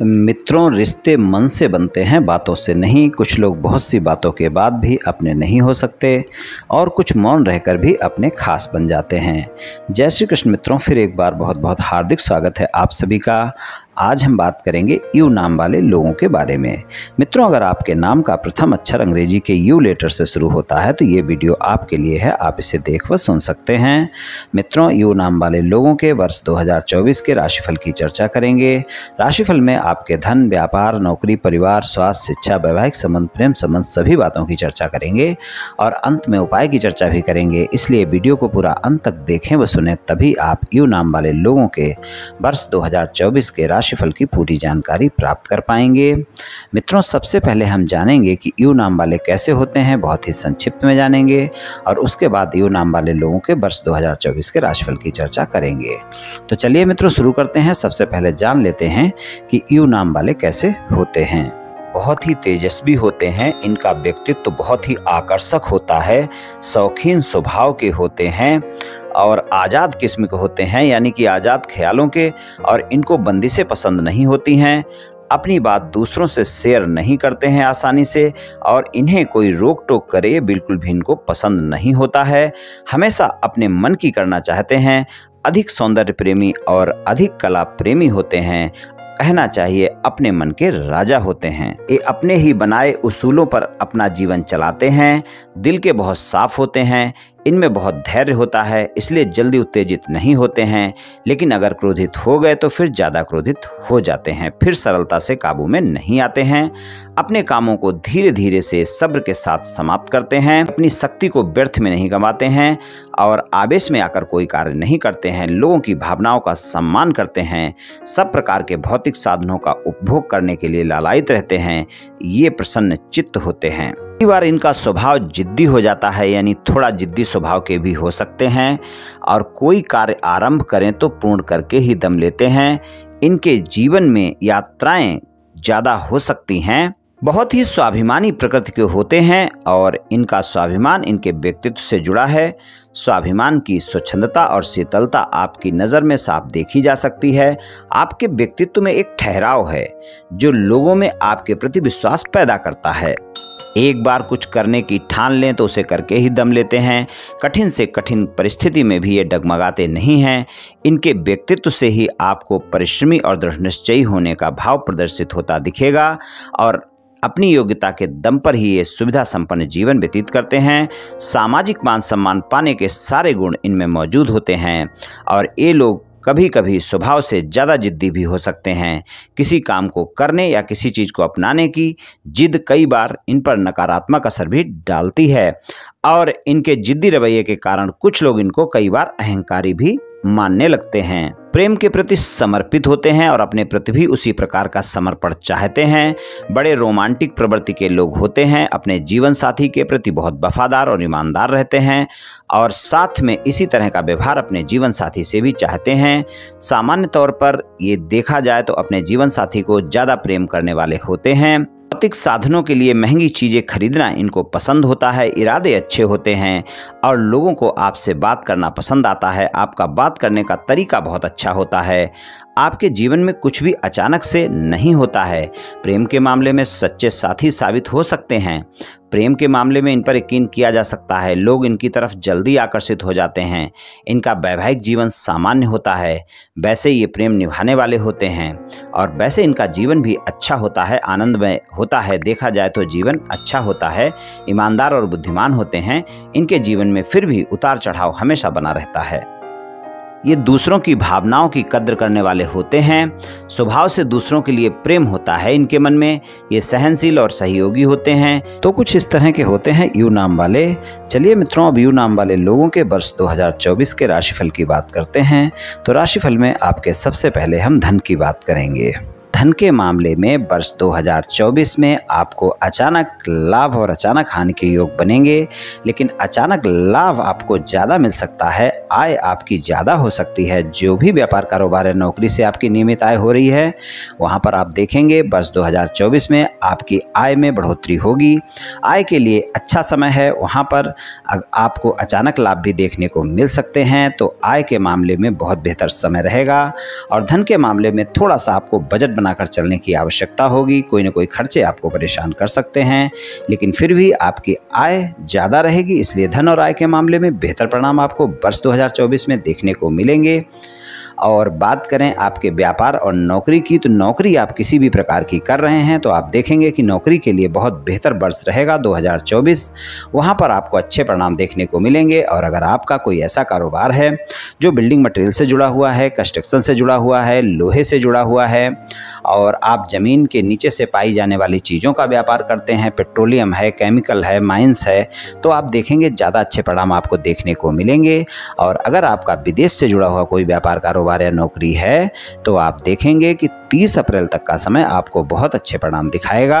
मित्रों, रिश्ते मन से बनते हैं, बातों से नहीं। कुछ लोग बहुत सी बातों के बाद भी अपने नहीं हो सकते और कुछ मौन रहकर भी अपने खास बन जाते हैं। जय श्री कृष्ण मित्रों, फिर एक बार बहुत बहुत हार्दिक स्वागत है आप सभी का। आज हम बात करेंगे यू नाम वाले लोगों के बारे में। मित्रों, अगर आपके नाम का प्रथम अक्षर अंग्रेजी के यू लेटर से शुरू होता है तो ये वीडियो आपके लिए है, आप इसे देख व सुन सकते हैं। मित्रों, यू नाम वाले लोगों के वर्ष 2024 के राशिफल की चर्चा करेंगे। राशिफल में आपके धन, व्यापार, नौकरी, परिवार, स्वास्थ्य, शिक्षा, वैवाहिक संबंध, प्रेम संबंध सभी बातों की चर्चा करेंगे और अंत में उपाय की चर्चा भी करेंगे। इसलिए वीडियो को पूरा अंत तक देखें व सुने, तभी आप यू नाम वाले लोगों के वर्ष 2024 के राशिफल की पूरी जानकारी प्राप्त कर पाएंगे। मित्रों, सबसे पहले हम जानेंगे कि यू नाम वाले कैसे होते हैं, बहुत ही संक्षिप्त में जानेंगे और उसके बाद यू नाम वाले लोगों के वर्ष 2024 के राशिफल की चर्चा करेंगे। तो चलिए मित्रों, शुरू करते हैं। सबसे पहले जान लेते हैं कि यू नाम वाले कैसे होते हैं। बहुत ही तेजस्वी होते हैं, इनका व्यक्तित्व बहुत ही आकर्षक होता है, शौकीन स्वभाव के होते हैं और आज़ाद किस्म के होते हैं, यानी कि आज़ाद ख्यालों के, और इनको बंदिशें पसंद नहीं होती हैं। अपनी बात दूसरों से शेयर नहीं करते हैं आसानी से और इन्हें कोई रोक टोक करे बिल्कुल भी इनको पसंद नहीं होता है। हमेशा अपने मन की करना चाहते हैं, अधिक सौंदर्य प्रेमी और अधिक कला प्रेमी होते हैं। कहना चाहिए अपने मन के राजा होते हैं। ये अपने ही बनाए उसूलों पर अपना जीवन चलाते हैं। दिल के बहुत साफ होते हैं, इनमें बहुत धैर्य होता है, इसलिए जल्दी उत्तेजित नहीं होते हैं। लेकिन अगर क्रोधित हो गए तो फिर ज़्यादा क्रोधित हो जाते हैं, फिर सरलता से काबू में नहीं आते हैं। अपने कामों को धीरे धीरे से सब्र के साथ समाप्त करते हैं। अपनी शक्ति को व्यर्थ में नहीं गंवाते हैं और आवेश में आकर कोई कार्य नहीं करते हैं। लोगों की भावनाओं का सम्मान करते हैं। सब प्रकार के भौतिक साधनों का उपभोग करने के लिए लालायित रहते हैं। ये प्रसन्न चित्त होते हैं। कई बार इनका स्वभाव जिद्दी हो जाता है, यानी थोड़ा जिद्दी स्वभाव के भी हो सकते हैं और कोई कार्य आरंभ करें तो पूर्ण करके ही दम लेते हैं। इनके जीवन में यात्राएं ज़्यादा हो सकती हैं। बहुत ही स्वाभिमानी प्रकृति के होते हैं और इनका स्वाभिमान इनके व्यक्तित्व से जुड़ा है। स्वाभिमान की स्वच्छंदता और शीतलता आपकी नज़र में साफ देखी जा सकती है। आपके व्यक्तित्व में एक ठहराव है जो लोगों में आपके प्रति विश्वास पैदा करता है। एक बार कुछ करने की ठान लें तो उसे करके ही दम लेते हैं। कठिन से कठिन परिस्थिति में भी ये डगमगाते नहीं हैं। इनके व्यक्तित्व से ही आपको परिश्रमी और दृढ़ निश्चयी होने का भाव प्रदर्शित होता दिखेगा और अपनी योग्यता के दम पर ही ये सुविधा संपन्न जीवन व्यतीत करते हैं। सामाजिक मान सम्मान पाने के सारे गुण इनमें मौजूद होते हैं और ये लोग कभी कभी स्वभाव से ज़्यादा जिद्दी भी हो सकते हैं। किसी काम को करने या किसी चीज़ को अपनाने की जिद कई बार इन पर नकारात्मक असर भी डालती है और इनके जिद्दी रवैये के कारण कुछ लोग इनको कई बार अहंकारी भी मानने लगते हैं। प्रेम के प्रति समर्पित होते हैं और अपने प्रति भी उसी प्रकार का समर्पण चाहते हैं। बड़े रोमांटिक प्रवृत्ति के लोग होते हैं। अपने जीवन साथी के प्रति बहुत वफादार और ईमानदार रहते हैं और साथ में इसी तरह का व्यवहार अपने जीवन साथी से भी चाहते हैं। सामान्य तौर पर ये देखा जाए तो अपने जीवन साथी को ज़्यादा प्रेम करने वाले होते हैं। भौतिक साधनों के लिए महंगी चीज़ें खरीदना इनको पसंद होता है। इरादे अच्छे होते हैं और लोगों को आपसे बात करना पसंद आता है। आपका बात करने का तरीका बहुत अच्छा होता है। आपके जीवन में कुछ भी अचानक से नहीं होता है। प्रेम के मामले में सच्चे साथी साबित हो सकते हैं। प्रेम के मामले में इन पर यकीन किया जा सकता है। लोग इनकी तरफ जल्दी आकर्षित हो जाते हैं। इनका वैवाहिक जीवन सामान्य होता है। वैसे ये प्रेम निभाने वाले होते हैं और वैसे इनका जीवन भी अच्छा होता है, आनंदमय होता है। देखा जाए तो जीवन अच्छा होता है। ईमानदार और बुद्धिमान होते हैं। इनके जीवन में फिर भी उतार चढ़ाव हमेशा बना रहता है। ये दूसरों की भावनाओं की कद्र करने वाले होते हैं। स्वभाव से दूसरों के लिए प्रेम होता है इनके मन में। ये सहनशील और सहयोगी होते हैं। तो कुछ इस तरह के होते हैं यू नाम वाले। चलिए मित्रों, अब यू नाम वाले लोगों के वर्ष 2024 के राशिफल की बात करते हैं। तो राशिफल में आपके सबसे पहले हम धन की बात करेंगे। धन के मामले में वर्ष 2024 में आपको अचानक लाभ और अचानक हानि के योग बनेंगे, लेकिन अचानक लाभ आपको ज़्यादा मिल सकता है। आय आपकी ज़्यादा हो सकती है। जो भी व्यापार कारोबार है, नौकरी से आपकी नियमित आय हो रही है, वहाँ पर आप देखेंगे वर्ष 2024 में आपकी आय में बढ़ोतरी होगी। आय के लिए अच्छा समय है। वहाँ पर आपको अचानक लाभ भी देखने को मिल सकते हैं। तो आय के मामले में बहुत बेहतर समय रहेगा और धन के मामले में थोड़ा सा आपको बजट बना बनाकर चलने की आवश्यकता होगी। कोई न कोई खर्चे आपको परेशान कर सकते हैं, लेकिन फिर भी आपकी आय ज़्यादा रहेगी, इसलिए धन और आय के मामले में बेहतर परिणाम आपको वर्ष 2024 में देखने को मिलेंगे। और बात करें आपके व्यापार और नौकरी की, तो नौकरी आप किसी भी प्रकार की कर रहे हैं तो आप देखेंगे कि नौकरी के लिए बहुत बेहतर वर्ष रहेगा 2024। वहाँ पर आपको अच्छे परिणाम देखने को मिलेंगे। और अगर आपका कोई ऐसा कारोबार है जो बिल्डिंग मटेरियल से जुड़ा हुआ है, कंस्ट्रक्शन से जुड़ा हुआ है, लोहे से जुड़ा हुआ है, और आप ज़मीन के नीचे से पाई जाने वाली चीज़ों का व्यापार करते हैं, पेट्रोलियम है, केमिकल है, माइंस है, तो आप देखेंगे ज़्यादा अच्छे परिणाम आपको देखने को मिलेंगे। और अगर आपका विदेश से जुड़ा हुआ कोई व्यापार कारोबार या नौकरी है तो आप देखेंगे कि 30 अप्रैल तक का समय आपको बहुत अच्छे परिणाम दिखाएगा।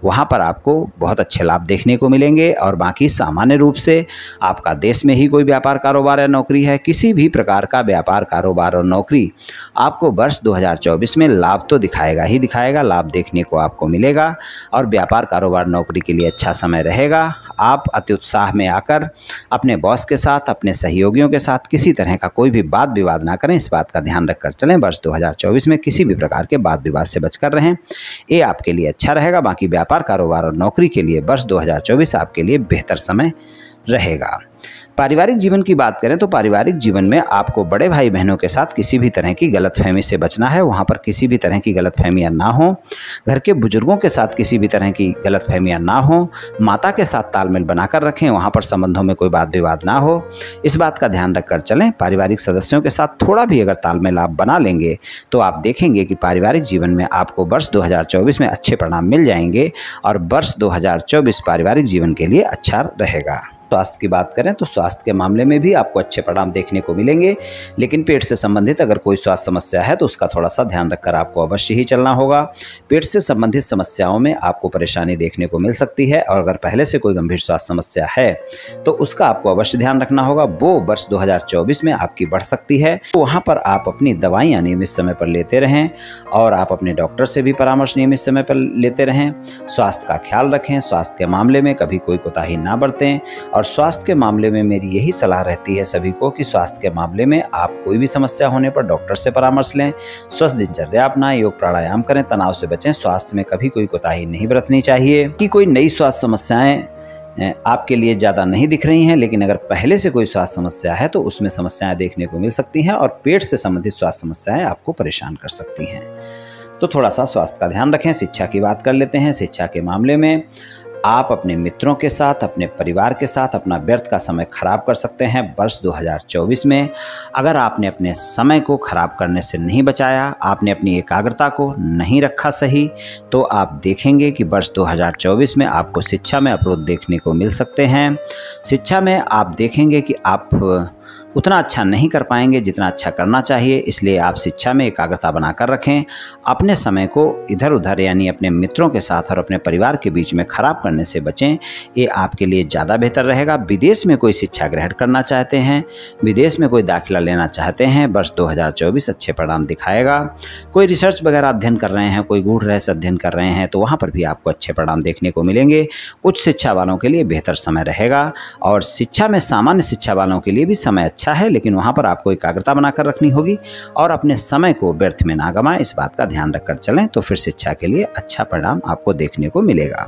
वहाँ पर आपको बहुत अच्छे लाभ देखने को मिलेंगे। और बाकी सामान्य रूप से आपका देश में ही कोई व्यापार कारोबार या नौकरी है, किसी भी प्रकार का व्यापार कारोबार और नौकरी आपको वर्ष 2024 में लाभ तो दिखाएगा ही दिखाएगा, लाभ देखने को आपको मिलेगा। और व्यापार कारोबार नौकरी के लिए अच्छा समय रहेगा। आप अति उत्साह में आकर अपने बॉस के साथ, अपने सहयोगियों के साथ किसी तरह का कोई भी वाद विवाद ना करें, इस बात का ध्यान रखकर चलें। वर्ष 2024 में किसी भी प्रकार के वाद विवाद से बचकर रहें, ये आपके लिए अच्छा रहेगा। बाकी व्यापार कारोबार और नौकरी के लिए वर्ष 2024 आपके लिए बेहतर समय रहेगा। पारिवारिक जीवन की बात करें तो पारिवारिक जीवन में आपको बड़े भाई बहनों के साथ किसी भी तरह की गलतफहमी से बचना है। वहाँ पर किसी भी तरह की गलतफहमियाँ ना हो। घर के बुजुर्गों के साथ किसी भी तरह की गलतफहमियाँ ना हो। माता के साथ तालमेल बनाकर रखें, वहाँ पर संबंधों में कोई वाद विवाद ना हो, इस बात का ध्यान रखकर चलें। पारिवारिक सदस्यों के साथ थोड़ा भी अगर तालमेल आप बना लेंगे तो आप देखेंगे कि पारिवारिक जीवन में आपको वर्ष 2024 में अच्छे परिणाम मिल जाएंगे और वर्ष 2024 पारिवारिक जीवन के लिए अच्छा रहेगा। स्वास्थ्य की बात करें तो स्वास्थ्य के मामले में भी आपको अच्छे परिणाम देखने को मिलेंगे, लेकिन पेट से संबंधित अगर कोई स्वास्थ्य समस्या है तो उसका थोड़ा सा ध्यान रखकर आपको अवश्य ही चलना होगा। पेट से संबंधित समस्याओं में आपको परेशानी देखने को मिल सकती है, और अगर पहले से कोई गंभीर स्वास्थ्य समस्या है तो उसका आपको अवश्य ध्यान रखना होगा। वो वर्ष 2024 में आपकी बढ़ सकती है, तो वहाँ पर आप अपनी दवाइयाँ नियमित समय पर लेते रहें और आप अपने डॉक्टर से भी परामर्श नियमित समय पर लेते रहें। स्वास्थ्य का ख्याल रखें, स्वास्थ्य के मामले में कभी कोई कोताही ना बरतें। और स्वास्थ्य के मामले में मेरी यही सलाह रहती है सभी को कि स्वास्थ्य के मामले में आप कोई भी समस्या होने पर डॉक्टर से परामर्श लें, स्वस्थ दिनचर्या अपनाएं, योग प्राणायाम करें, तनाव से बचें। स्वास्थ्य में कभी कोई कोताही नहीं बरतनी चाहिए। कि कोई नई स्वास्थ्य समस्याएं आपके लिए ज़्यादा नहीं दिख रही हैं, लेकिन अगर पहले से कोई स्वास्थ्य समस्या है तो उसमें समस्याएं देखने को मिल सकती हैं, और पेट से संबंधित स्वास्थ्य समस्याएं आपको परेशान कर सकती हैं। तो थोड़ा सा स्वास्थ्य का ध्यान रखें। शिक्षा की बात कर लेते हैं। शिक्षा के मामले में आप अपने मित्रों के साथ, अपने परिवार के साथ अपना व्यर्थ का समय खराब कर सकते हैं वर्ष 2024 में। अगर आपने अपने समय को खराब करने से नहीं बचाया, आपने अपनी एकाग्रता को नहीं रखा सही, तो आप देखेंगे कि वर्ष 2024 में आपको शिक्षा में अवरोध देखने को मिल सकते हैं। शिक्षा में आप देखेंगे कि आप उतना अच्छा नहीं कर पाएंगे जितना अच्छा करना चाहिए, इसलिए आप शिक्षा में एकाग्रता बनाकर रखें। अपने समय को इधर उधर यानी अपने मित्रों के साथ और अपने परिवार के बीच में खराब करने से बचें, ये आपके लिए ज़्यादा बेहतर रहेगा। विदेश में कोई शिक्षा ग्रहण करना चाहते हैं, विदेश में कोई दाखिला लेना चाहते हैं, वर्ष 2024 अच्छे परिणाम दिखाएगा। कोई रिसर्च वगैरह अध्ययन कर रहे हैं, कोई गूढ़ रहस्य अध्ययन कर रहे हैं, तो वहाँ पर भी आपको अच्छे परिणाम देखने को मिलेंगे। उच्च शिक्षा वालों के लिए बेहतर समय रहेगा, और शिक्षा में सामान्य शिक्षा वालों के लिए भी समय अच्छा है, लेकिन वहां पर आपको एकाग्रता बनाकर रखनी होगी और अपने समय को व्यर्थ में ना गवाएं। इस बात का ध्यान रखकर चलें तो फिर शिक्षा के लिए अच्छा परिणाम आपको देखने को मिलेगा।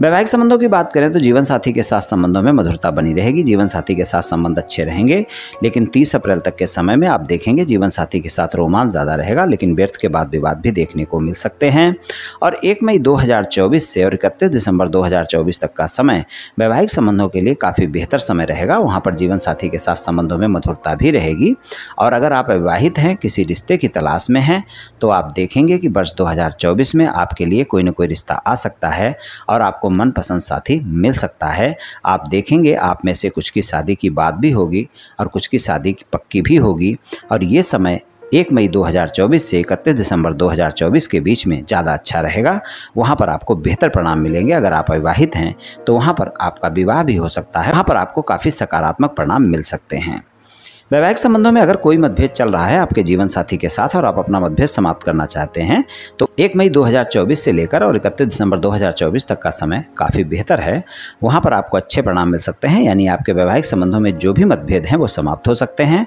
वैवाहिक संबंधों की बात करें तो जीवन साथी के साथ संबंधों में मधुरता बनी रहेगी। जीवन साथी के साथ संबंध अच्छे रहेंगे, लेकिन 30 अप्रैल तक के समय में आप देखेंगे जीवन साथी के साथ रोमांस ज़्यादा रहेगा, लेकिन व्यर्थ के बाद विवाद भी देखने को मिल सकते हैं। और 1 मई 2024 से और 31 दिसंबर 2024 तक का समय वैवाहिक संबंधों के लिए काफ़ी बेहतर समय रहेगा। वहाँ पर जीवन साथी के साथ संबंधों में मधुरता भी रहेगी। और अगर आप विवाहित हैं, किसी रिश्ते की तलाश में हैं, तो आप देखेंगे कि वर्ष 2024 में आपके लिए कोई न कोई रिश्ता आ सकता है और आपको मनपसंद साथी मिल सकता है। आप देखेंगे आप में से कुछ की शादी की बात भी होगी और कुछ की शादी की पक्की भी होगी। और ये समय 1 मई 2024 से 31 दिसंबर 2024 के बीच में ज़्यादा अच्छा रहेगा। वहाँ पर आपको बेहतर परिणाम मिलेंगे। अगर आप विवाहित हैं तो वहाँ पर आपका विवाह भी हो सकता है, वहाँ पर आपको काफ़ी सकारात्मक परिणाम मिल सकते हैं। वैवाहिक संबंधों में अगर कोई मतभेद चल रहा है आपके जीवन साथी के साथ और आप अपना मतभेद समाप्त करना चाहते हैं, तो 1 मई 2024 से लेकर और 31 दिसंबर 2024 तक का समय काफ़ी बेहतर है। वहाँ पर आपको अच्छे परिणाम मिल सकते हैं, यानी आपके वैवाहिक संबंधों में जो भी मतभेद हैं वो समाप्त हो सकते हैं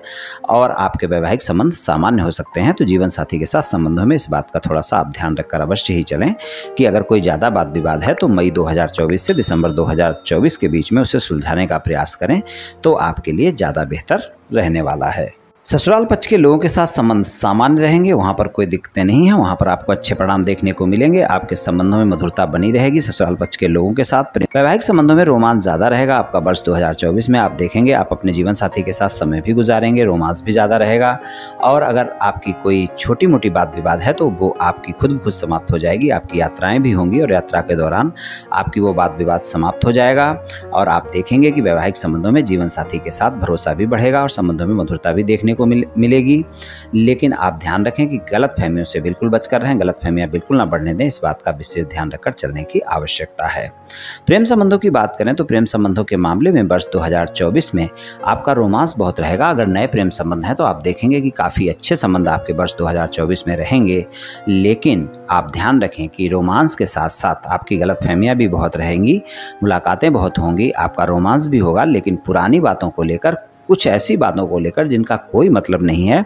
और आपके वैवाहिक संबंध सामान्य हो सकते हैं। तो जीवन साथी के साथ संबंधों में इस बात का थोड़ा सा आप ध्यान रखकर अवश्य ही चलें कि अगर कोई ज़्यादा वाद विवाद है तो मई 2024 से दिसंबर 2024 के बीच में उसे सुलझाने का प्रयास करें, तो आपके लिए ज़्यादा बेहतर रहने वाला है। ससुराल पक्ष के लोगों के साथ संबंध सामान्य रहेंगे, वहाँ पर कोई दिक्कतें नहीं हैं, वहाँ पर आपको अच्छे परिणाम देखने को मिलेंगे। आपके संबंधों में मधुरता बनी रहेगी ससुराल पक्ष के लोगों के साथ। वैवाहिक संबंधों में रोमांस ज़्यादा रहेगा। आपका वर्ष 2024 में आप देखेंगे आप अपने जीवन साथी के साथ समय भी गुजारेंगे, रोमांस भी ज़्यादा रहेगा। और अगर आपकी कोई छोटी मोटी बात विवाद है तो वो आपकी खुद ब खुद समाप्त हो जाएगी। आपकी यात्राएँ भी होंगी और यात्रा के दौरान आपकी वो बात विवाद समाप्त हो जाएगा और आप देखेंगे कि वैवाहिक संबंधों में जीवन साथी के साथ भरोसा भी बढ़ेगा और संबंधों में मधुरता भी देखने को मिलेगी। लेकिन आप ध्यान रखें कि गलत फहमियों से बिल्कुल बचकर रहें, गलत फहमियां बिल्कुल ना बढ़ने दें। इस बात का विशेष ध्यान रखकर चलने की आवश्यकता है। प्रेम संबंधों की बात करें तो प्रेम संबंधों के मामले में वर्ष 2024 में आपका रोमांस बहुत रहेगा। अगर नए प्रेम संबंध हैं तो आप देखेंगे कि काफ़ी अच्छे संबंध आपके वर्ष 2024 में रहेंगे। लेकिन आप ध्यान रखें कि रोमांस के साथ साथ आपकी गलत फहमियाँ भी बहुत रहेंगी, मुलाकातें बहुत होंगी, आपका रोमांस भी होगा, लेकिन पुरानी बातों को लेकर, कुछ ऐसी बातों को लेकर जिनका कोई मतलब नहीं है,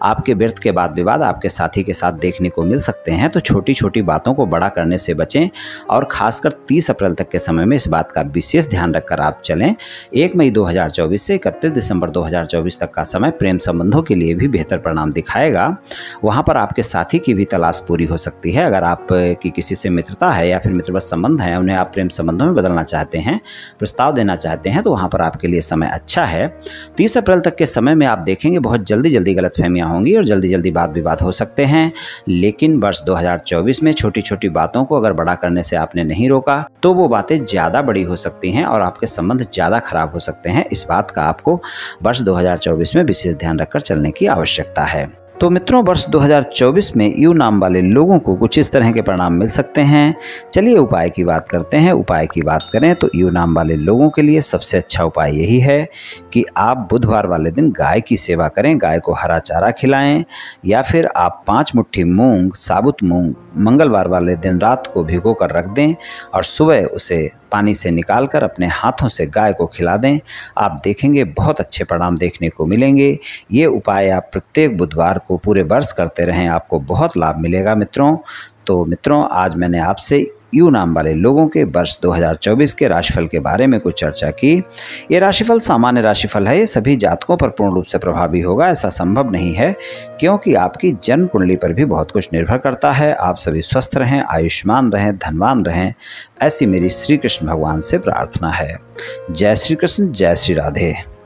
आपके व्यर्थ के वाद विवाद आपके साथी के साथ देखने को मिल सकते हैं। तो छोटी छोटी बातों को बड़ा करने से बचें और खासकर 30 अप्रैल तक के समय में इस बात का विशेष ध्यान रखकर आप चलें। 1 मई 2024 से 31 दिसंबर 2024 तक का समय प्रेम संबंधों के लिए भी बेहतर परिणाम दिखाएगा। वहाँ पर आपके साथी की भी तलाश पूरी हो सकती है। अगर आपकी किसी से मित्रता है या फिर मित्रवत संबंध है, उन्हें आप प्रेम संबंधों में बदलना चाहते हैं, प्रस्ताव देना चाहते हैं, तो वहाँ पर आपके लिए समय अच्छा है। 30 अप्रैल तक के समय में आप देखेंगे बहुत जल्दी गलतफहमियां होंगी और जल्दी वाद विवाद हो सकते हैं। लेकिन वर्ष 2024 में छोटी छोटी बातों को अगर बड़ा करने से आपने नहीं रोका तो वो बातें ज़्यादा बड़ी हो सकती हैं और आपके संबंध ज़्यादा खराब हो सकते हैं। इस बात का आपको वर्ष 2024 में विशेष ध्यान रखकर चलने की आवश्यकता है। तो मित्रों, वर्ष 2024 में यू नाम वाले लोगों को कुछ इस तरह के परिणाम मिल सकते हैं। चलिए उपाय की बात करते हैं। उपाय की बात करें तो यू नाम वाले लोगों के लिए सबसे अच्छा उपाय यही है कि आप बुधवार वाले दिन गाय की सेवा करें, गाय को हरा चारा खिलाएं, या फिर आप 5 मुट्ठी मूंग, साबुत मूंग मंगलवार वाले दिन रात को भिगो कर रख दें और सुबह उसे पानी से निकालकर अपने हाथों से गाय को खिला दें। आप देखेंगे बहुत अच्छे परिणाम देखने को मिलेंगे। ये उपाय आप प्रत्येक बुधवार को पूरे वर्ष करते रहें, आपको बहुत लाभ मिलेगा मित्रों। तो मित्रों, आज मैंने आपसे यू नाम वाले लोगों के वर्ष 2024 के राशिफल के बारे में कुछ चर्चा की। ये राशिफल सामान्य राशिफल है, ये सभी जातकों पर पूर्ण रूप से प्रभावी होगा ऐसा संभव नहीं है, क्योंकि आपकी जन्म कुंडली पर भी बहुत कुछ निर्भर करता है। आप सभी स्वस्थ रहें, आयुष्मान रहें, धनवान रहें, ऐसी मेरी श्री कृष्ण भगवान से प्रार्थना है। जय श्री कृष्ण, जय श्री राधे।